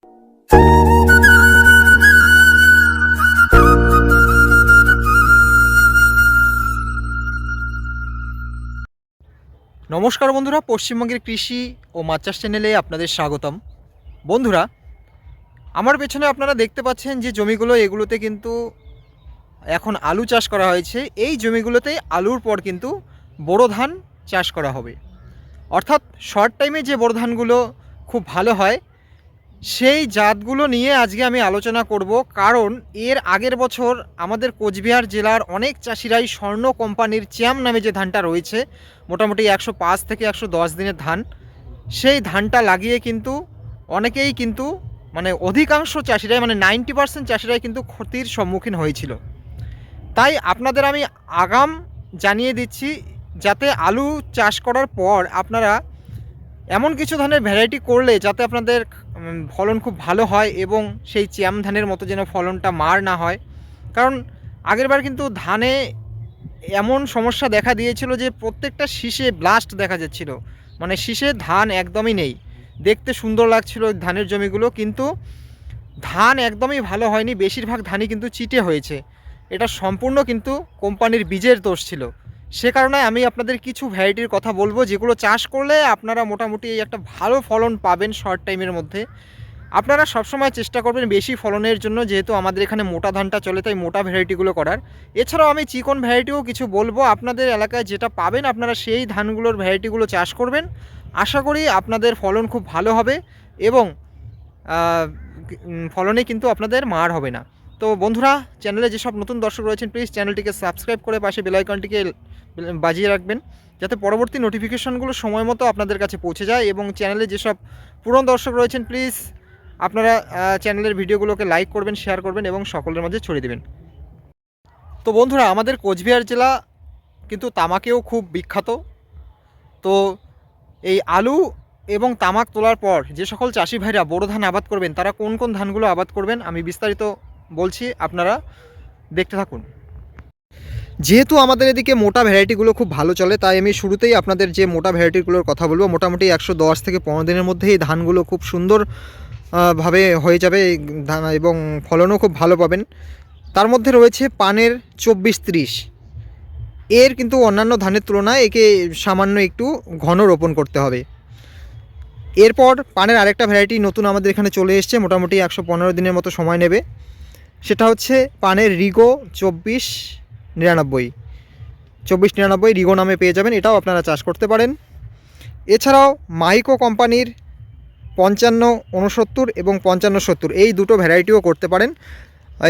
নমস্কার বন্ধুরা, পশ্চিমবঙ্গের কৃষি ও মাছ চাষ চ্যানেলে আপনাদের স্বাগতম। বন্ধুরা, আমার পেছনে আপনারা দেখতে পাচ্ছেন যে জমিগুলো, এগুলোতে কিন্তু এখন আলু চাষ করা হয়েছে। এই জমিগুলোতে আলুর পর কিন্তু বোরো ধান চাষ করা হবে। অর্থাৎ শর্ট টাইমে যে বোরো ধানগুলো খুব ভালো হয় সেই জাতগুলো নিয়ে আজকে আমি আলোচনা করব। কারণ এর আগের বছর আমাদের কোচবিহার জেলার অনেক চাষিরাই স্বর্ণ কোম্পানির চ্যাম নামে যে ধানটা রয়েছে, মোটামুটি 105 থেকে 110 দিনের ধান, সেই ধানটা লাগিয়ে কিন্তু অনেকেই কিন্তু অধিকাংশ চাষিরাই 90% চাষিরাই কিন্তু ক্ষতির সম্মুখীন হয়েছিল। তাই আপনাদের আমি আগাম জানিয়ে দিচ্ছি, যাতে আলু চাষ করার পর আপনারা এমন কিছু ধানের ভ্যারাইটি করলে যাতে আপনাদের ফলন খুব ভালো হয় এবং সেই চ্যাম ধানের মতো যেন ফলনটা মার না হয়। কারণ আগেরবার কিন্তু ধানে এমন সমস্যা দেখা দিয়েছিল যে প্রত্যেকটা শীষে ব্লাস্ট দেখা যাচ্ছিল, শীষে ধান একদমই নেই। দেখতে সুন্দর লাগছিল ধানের জমিগুলো, কিন্তু ধান একদমই ভালো হয়নি। বেশিরভাগ ধানই কিন্তু চিটে হয়েছে। এটা সম্পূর্ণ কিন্তু কোম্পানির বীজের দোষ ছিল। সে কারণে আমি আপনাদের কিছু ভ্যারাইটির কথা বলবো, যেগুলো চাষ করলে আপনারা মোটামুটি একটা ভালো ফলন পাবেন শর্ট টাইমের মধ্যে। আপনারা সবসময় চেষ্টা করবেন বেশি ফলনের জন্য, যেহেতু আমাদের এখানে মোটা ধানটা চলে, তাই মোটা ভ্যারাইটিগুলো করার। এছাড়াও আমি চিকন ভ্যারাইটিও কিছু বলবো। আপনাদের এলাকায় যেটা পাবেন আপনারা সেই ধানগুলোর ভ্যারাইটিগুলো চাষ করবেন। আশা করি আপনাদের ফলন খুব ভালো হবে এবং ফলনে কিন্তু আপনাদের মার হবে না। তো বন্ধুরা, চ্যানেলে যেসব নতুন দর্শক রয়েছেন প্লিজ চ্যানেলটিকে সাবস্ক্রাইব করে পাশে বেল আইকনটিকে বাজিয়ে রাখবেন, যাতে পরবর্তী নোটিফিকেশনগুলো সময় মতো আপনাদের কাছে পৌঁছে যায়। এবং চ্যানেলে যেসব পুরনো দর্শক রয়েছেন প্লিজ আপনারা চ্যানেলের ভিডিওগুলোকে লাইক করবেন, শেয়ার করবেন এবং সকলের মাঝে ছড়িয়ে দেবেন। তো বন্ধুরা, আমাদের কোচবিহার জেলা কিন্তু তামাকেও খুব বিখ্যাত। তো এই আলু এবং তামাক তোলার পর যে সকল চাষি ভাইরা বোরো ধান আবাদ করবেন, তারা কোন কোন ধানগুলো আবাদ করবেন আমি বিস্তারিত বলছি, আপনারা দেখতে থাকুন। যেহেতু আমাদের এদিকে মোটা ভ্যারাইটিগুলো খুব ভালো চলে, তাই আমি শুরুতেই আপনাদের যে মোটা ভ্যারাইটিগুলোর কথা বলবো। মোটামুটি 110 থেকে 15 দিনের মধ্যে এই ধানগুলো খুব সুন্দর ভাবে হয়ে যাবে এই ধান, এবং ফলনও খুব ভালো পাবেন। তার মধ্যে রয়েছে পানের 24-30। এর কিন্তু অন্যান্য ধানের তুলনায় একে সামান্য একটু ঘন রোপণ করতে হবে। এরপর পানের আরেকটা ভ্যারাইটি নতুন আমাদের এখানে চলে এসছে, মোটামুটি 115 দিনের মতো সময় নেবে। সেটা হচ্ছে পানের রিগো 2499 রিগো নামে পেয়ে যাবেন। এটাও আপনারা চাষ করতে পারেন। এছাড়াও মাইকো কোম্পানির 5569 এবং 5570 এই দুটো ভ্যারাইটিও করতে পারেন।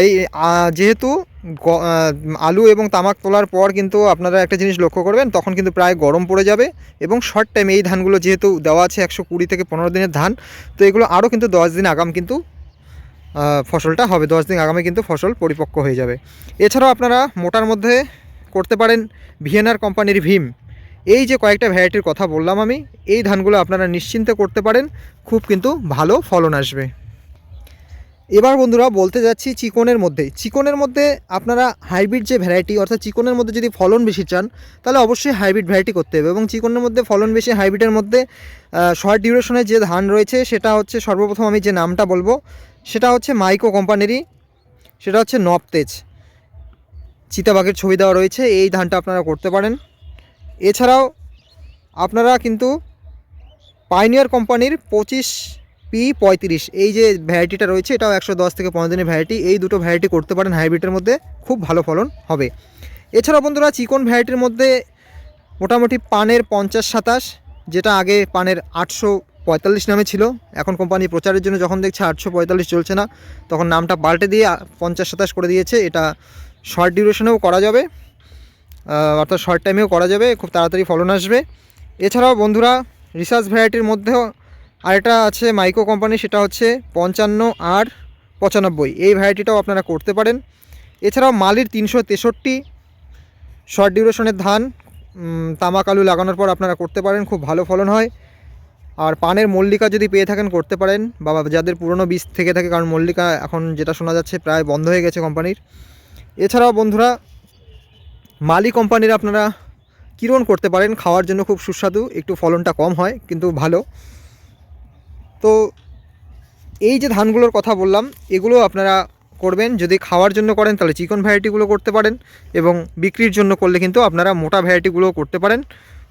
এই যেহেতু আলু এবং তামাক তোলার পর কিন্তু আপনারা একটা জিনিস লক্ষ্য করবেন, তখন কিন্তু প্রায় গরম পড়ে যাবে এবং শর্ট টাইমে এই ধানগুলো যেহেতু দেওয়া আছে 120 থেকে 15 দিনের ধান, তো এগুলো আরও কিন্তু 10 দিন আগাম কিন্তু ফসলটা হবে। 10 দিন আগামে কিন্তু ফসল পরিপক্ক হয়ে যাবে। এছাড়াও আপনারা মোটার মধ্যে করতে পারেন ভিএনআর কোম্পানির ভীম। এই যে কয়েকটা ভ্যারাইটির কথা বললাম আমি, এই ধানগুলো আপনারা নিশ্চিন্তে করতে পারেন, খুব কিন্তু ভালো ফলন আসবে। এবার বন্ধুরা বলতে যাচ্ছি চিকনের মধ্যে আপনারা হাইব্রিড যে ভ্যারাইটি, অর্থাৎ চিকনের মধ্যে যদি ফলন বেশি চান তাহলে অবশ্যই হাইব্রিড ভ্যারাইটি করতে হবে। এবং চিকনের মধ্যে ফলন বেশি হাইব্রিডের মধ্যে শর্ট ডিউরেশনের যে ধান রয়েছে, সেটা হচ্ছে সর্বপ্রথম আমি যে নামটা বলবো সেটা হচ্ছে মাইকো কোম্পানিরই, সেটা হচ্ছে নবতেজ। চিতাবাঘের ছবি দেওয়া রয়েছে, এই ধানটা আপনারা করতে পারেন। এছাড়াও আপনারা কিন্তু পাইনিয়ার কোম্পানির 25P35 এই যে ভ্যারাইটিটা রয়েছে, এটাও 110 থেকে 15 দিনের ভ্যারাইটি। এই দুটো ভ্যারাইটি করতে পারেন, হাইব্রিডের মধ্যে খুব ভালো ফলন হবে। এছাড়াও বন্ধুরা চিকন ভ্যারাইটির মধ্যে মোটামুটি পানের 50-27, যেটা আগে পানের 845 নামে ছিল, এখন কোম্পানি প্রচারের জন্য যখন দেখছে 845 চলছে না, তখন নামটা পাল্টে দিয়ে 50-27 করে দিয়েছে। এটা শর্ট ডিউরেশনেও করা যাবে, অর্থাৎ শর্ট টাইমেও করা যাবে, খুব তাড়াতাড়ি ফলন আসবে। এছাড়াও বন্ধুরা রিসার্চ ভ্যারাইটির মধ্যেও আরেকটা আছে মাইকো কোম্পানি, সেটা হচ্ছে 55R95, এই ভ্যারাইটিটাও আপনারা করতে পারেন। এছাড়াও মালির 363 শর্ট ডিউরেশনের ধান তামাক আলু লাগানোর পর আপনারা করতে পারেন, খুব ভালো ফলন হয়। আর পানের মল্লিকা যদি পেয়ে থাকেন করতে পারেন, বা যাদের পুরনো বীজ থেকে থাকে, কারণ মল্লিকা এখন যেটা শোনা যাচ্ছে প্রায় বন্ধ হয়ে গেছে কোম্পানির। এছাড়াও বন্ধুরা মালি কোম্পানির আপনারা কিরণ করতে পারেন, খাওয়ার জন্য খুব সুস্বাদু, একটু ফলনটা কম হয় কিন্তু ভালো। তো এই যে ধানগুলোর কথা বললাম এগুলো আপনারা করবেন। যদি খাওয়ার জন্য করেন তাহলে চিকন ভ্যারাইটিগুলো করতে পারেন, এবং বিক্রির জন্য করলে কিন্তু আপনারা মোটা ভ্যারাইটিগুলো করতে পারেন।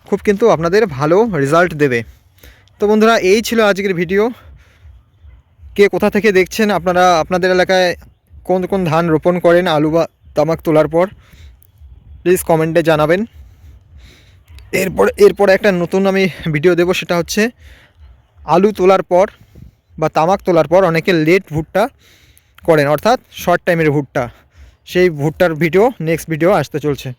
খুব কিন্তু আপনাদের ভালো রেজাল্ট দেবে। তো বন্ধুরা, এই ছিল আজকের ভিডিও। কে কোথা থেকে দেখছেন, আপনারা আপনাদের এলাকায় কোন কোন ধান রোপণ করেন আলু বা তামাক তোলার পর, প্লিজ কমেন্টে জানাবেন। এরপরে একটা নতুন আমি ভিডিও দেব, সেটা হচ্ছে আলু তোলার পর বা তামাক তোলার পর অনেকে লেট ভুট্টা করেন, অর্থাৎ শর্ট টাইমের ভুট্টা। সেই ভুট্টার ভিডিও নেক্সট ভিডিও আসতে চলছে।